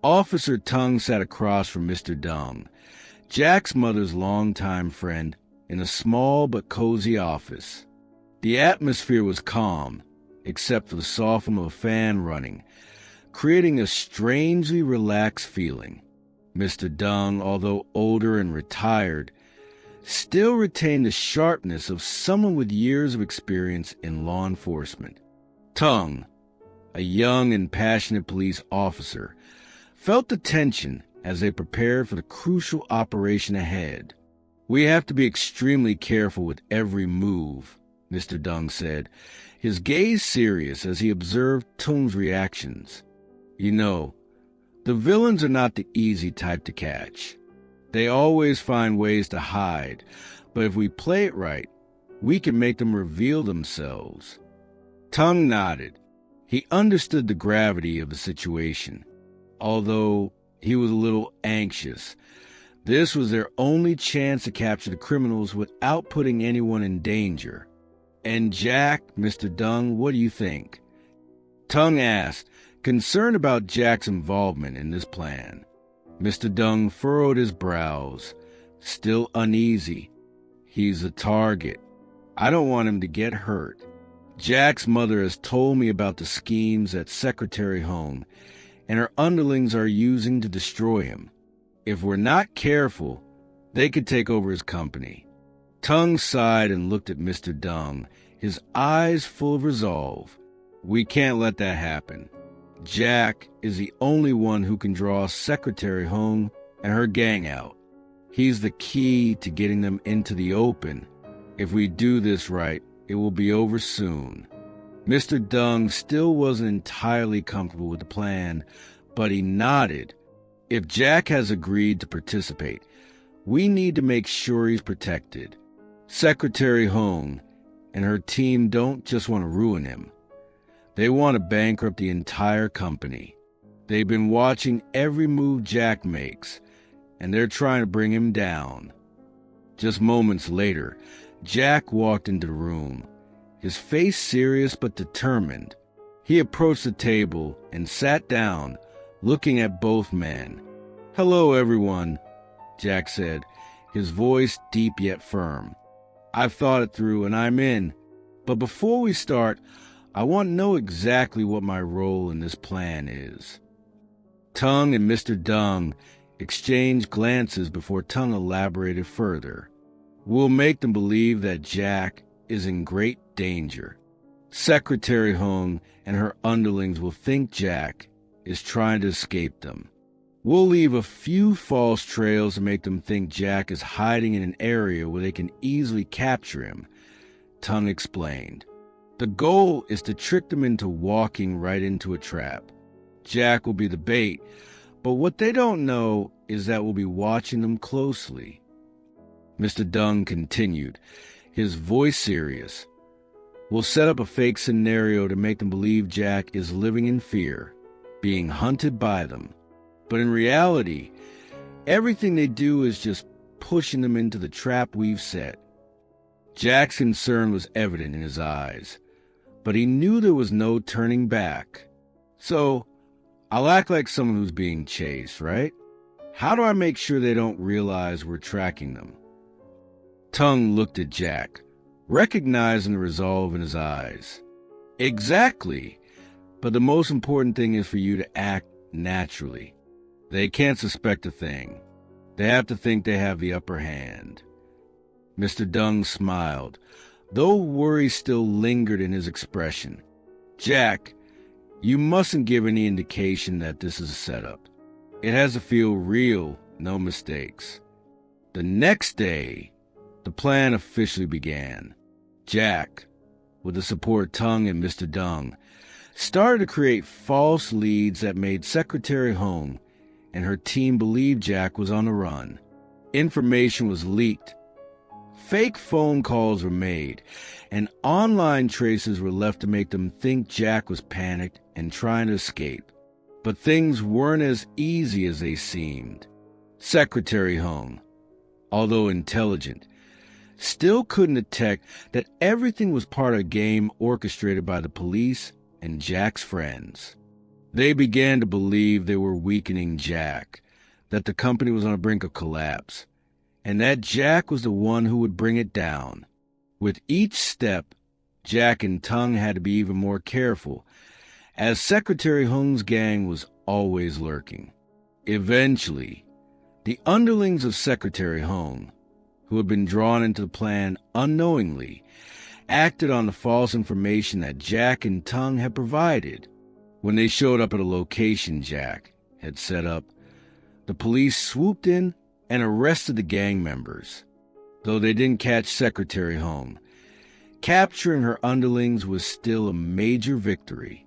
Officer Tung sat across from Mr. Dung, Jack's mother's longtime friend, in a small but cozy office. The atmosphere was calm, except for the soft hum of a fan running, creating a strangely relaxed feeling. Mr. Dung, although older and retired, still retained the sharpness of someone with years of experience in law enforcement. Tung, a young and passionate police officer, felt the tension as they prepared for the crucial operation ahead. "We have to be extremely careful with every move," Mr. Dung said, his gaze serious as he observed Tung's reactions. "You know, the villains are not the easy type to catch. They always find ways to hide, but if we play it right, we can make them reveal themselves." Tung nodded. He understood the gravity of the situation. Although he was a little anxious, this was their only chance to capture the criminals without putting anyone in danger. "And Jack, Mr. Dung, what do you think?" Tung asked, concerned about Jack's involvement in this plan. Mr. Dung furrowed his brows, still uneasy. "He's a target. I don't want him to get hurt. Jack's mother has told me about the schemes that Secretary Hong and her underlings are using to destroy him. If we're not careful, they could take over his company." Tung sighed and looked at Mr. Dung, his eyes full of resolve. "We can't let that happen. Jack is the only one who can draw Secretary Hong and her gang out. He's the key to getting them into the open. If we do this right, it will be over soon." Mr. Dung still wasn't entirely comfortable with the plan, but he nodded. "If Jack has agreed to participate, we need to make sure he's protected. Secretary Hong and her team don't just want to ruin him. They want to bankrupt the entire company. They've been watching every move Jack makes, and they're trying to bring him down." Just moments later, Jack walked into the room, his face serious but determined. He approached the table and sat down, looking at both men. "Hello, everyone," Jack said, his voice deep yet firm. "I've thought it through and I'm in. But before we start, I want to know exactly what my role in this plan is." Tung and Mr. Dung exchanged glances before Tung elaborated further. "We'll make them believe that Jack is in great danger. Secretary Hong and her underlings will think Jack is trying to escape them. We'll leave a few false trails to make them think Jack is hiding in an area where they can easily capture him," Tung explained. "The goal is to trick them into walking right into a trap. Jack will be the bait, but what they don't know is that we'll be watching them closely." Mr. Dung continued, his voice serious. "We'll set up a fake scenario to make them believe Jack is living in fear, being hunted by them. But in reality, everything they do is just pushing them into the trap we've set." Jack's concern was evident in his eyes, but he knew there was no turning back. "So, I'll act like someone who's being chased, right? How do I make sure they don't realize we're tracking them?" Tung looked at Jack, recognizing the resolve in his eyes. "Exactly. But the most important thing is for you to act naturally. They can't suspect a thing. They have to think they have the upper hand." Mr. Dung smiled, though worry still lingered in his expression. "Jack, you mustn't give any indication that this is a setup. It has to feel real, no mistakes." The next day, the plan officially began. Jack, with the support of Tung and Mr. Dung, started to create false leads that made Secretary Hong and her team believe Jack was on the run. Information was leaked. Fake phone calls were made, and online traces were left to make them think Jack was panicked and trying to escape. But things weren't as easy as they seemed. Secretary Hong, although intelligent, still couldn't detect that everything was part of a game orchestrated by the police and Jack's friends. They began to believe they were weakening Jack, that the company was on the brink of collapse, and that Jack was the one who would bring it down. With each step, Jack and Tung had to be even more careful, as Secretary Hung's gang was always lurking. Eventually, the underlings of Secretary Hung, who had been drawn into the plan unknowingly, acted on the false information that Jack and Tung had provided. When they showed up at a location Jack had set up, the police swooped in and arrested the gang members. Though they didn't catch Secretary Hung, capturing her underlings was still a major victory.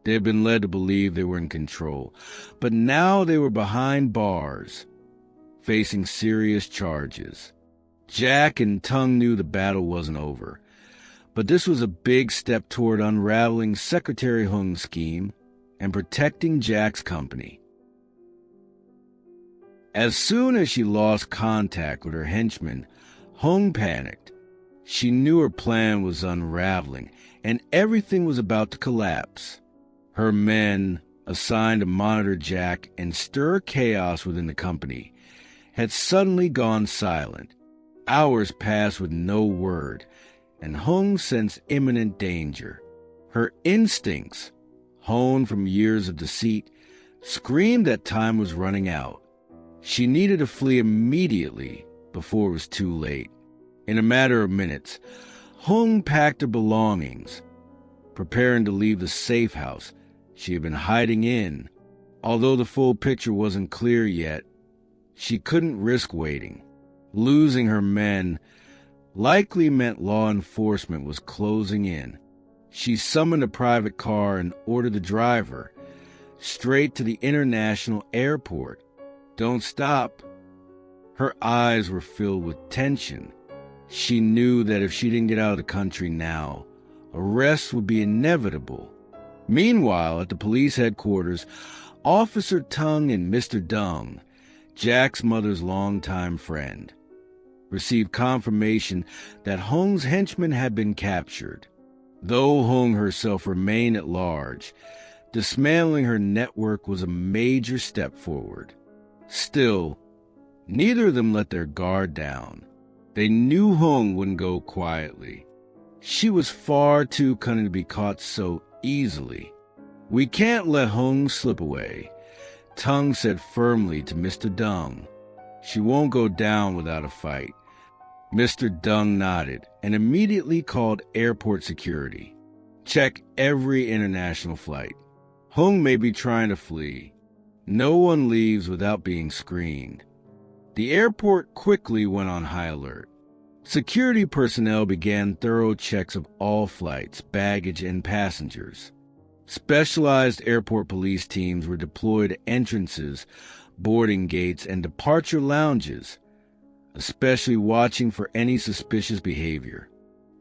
They had been led to believe they were in control, but now they were behind bars, facing serious charges. Jack and Tung knew the battle wasn't over, but this was a big step toward unraveling Secretary Hung's scheme and protecting Jack's company. As soon as she lost contact with her henchmen, Hung panicked. She knew her plan was unraveling, and everything was about to collapse. Her men, assigned to monitor Jack and stir chaos within the company, had suddenly gone silent. Hours passed with no word, and Hung sensed imminent danger. Her instincts, honed from years of deceit, screamed that time was running out. She needed to flee immediately before it was too late. In a matter of minutes, Hung packed her belongings, preparing to leave the safe house she had been hiding in. Although the full picture wasn't clear yet, she couldn't risk waiting. Losing her men likely meant law enforcement was closing in. She summoned a private car and ordered the driver straight to the international airport. "Don't stop." Her eyes were filled with tension. She knew that if she didn't get out of the country now, arrest would be inevitable. Meanwhile, at the police headquarters, Officer Tung and Mr. Dung, Jack's mother's longtime friend, received confirmation that Hung's henchmen had been captured. Though Hung herself remained at large, dismantling her network was a major step forward. Still, neither of them let their guard down. They knew Hung wouldn't go quietly. She was far too cunning to be caught so easily. "We can't let Hung slip away," Tung said firmly to Mr. Dung. "She won't go down without a fight." Mr. Dung nodded and immediately called airport security. "Check every international flight. Hung may be trying to flee. No one leaves without being screened." The airport quickly went on high alert. Security personnel began thorough checks of all flights, baggage, and passengers. Specialized airport police teams were deployed at entrances, boarding gates, and departure lounges, especially watching for any suspicious behavior.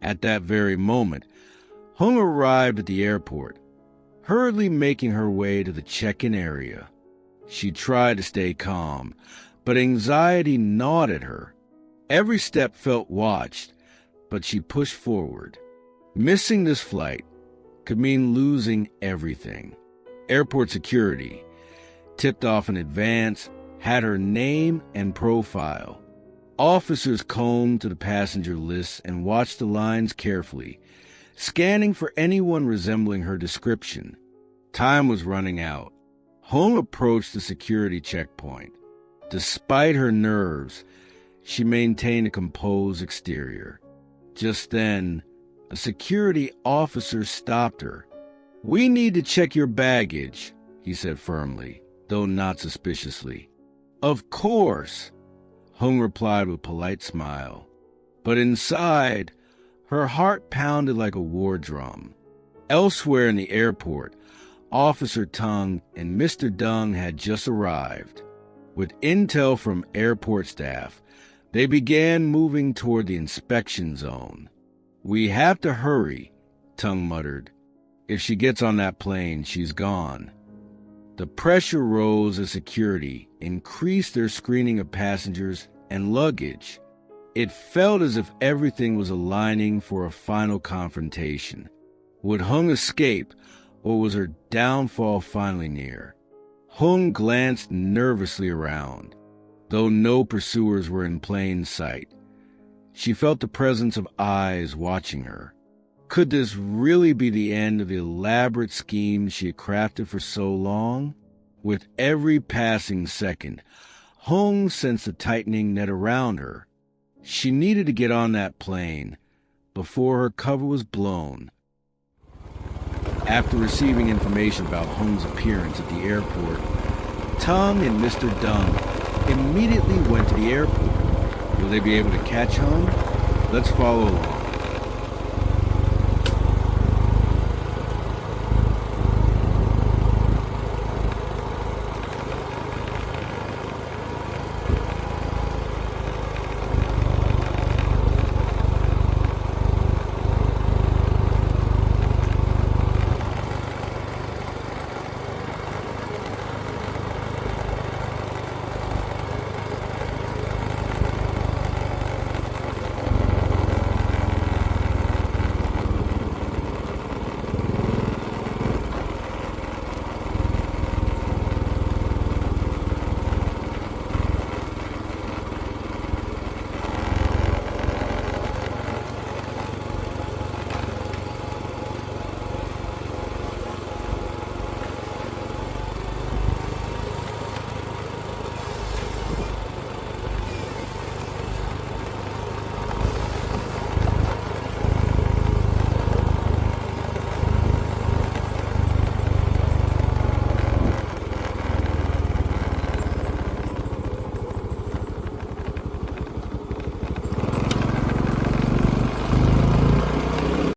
At that very moment, Hung arrived at the airport, hurriedly making her way to the check-in area. She tried to stay calm, but anxiety gnawed at her. Every step felt watched, but she pushed forward. Missing this flight could mean losing everything. Airport security, tipped off in advance, had her name and profile. Officers combed to the passenger lists and watched the lines carefully, scanning for anyone resembling her description. Time was running out. Hung approached the security checkpoint. Despite her nerves, she maintained a composed exterior. Just then, a security officer stopped her. "We need to check your baggage," he said firmly, though not suspiciously. "Of course," Hung replied with a polite smile. But inside, her heart pounded like a war drum. Elsewhere in the airport, Officer Tung and Mr. Dung had just arrived. With intel from airport staff, they began moving toward the inspection zone. "We have to hurry," Tung muttered. "If she gets on that plane, she's gone." The pressure rose as security increased their screening of passengers and luggage. It felt as if everything was aligning for a final confrontation. Would Hung escape, or was her downfall finally near? Hung glanced nervously around, though no pursuers were in plain sight. She felt the presence of eyes watching her. Could this really be the end of the elaborate scheme she had crafted for so long? With every passing second, Hung sensed a tightening net around her. She needed to get on that plane before her cover was blown. After receiving information about Hung's appearance at the airport, Tung and Mr. Dung immediately went to the airport. Will they be able to catch Hung? Let's follow along.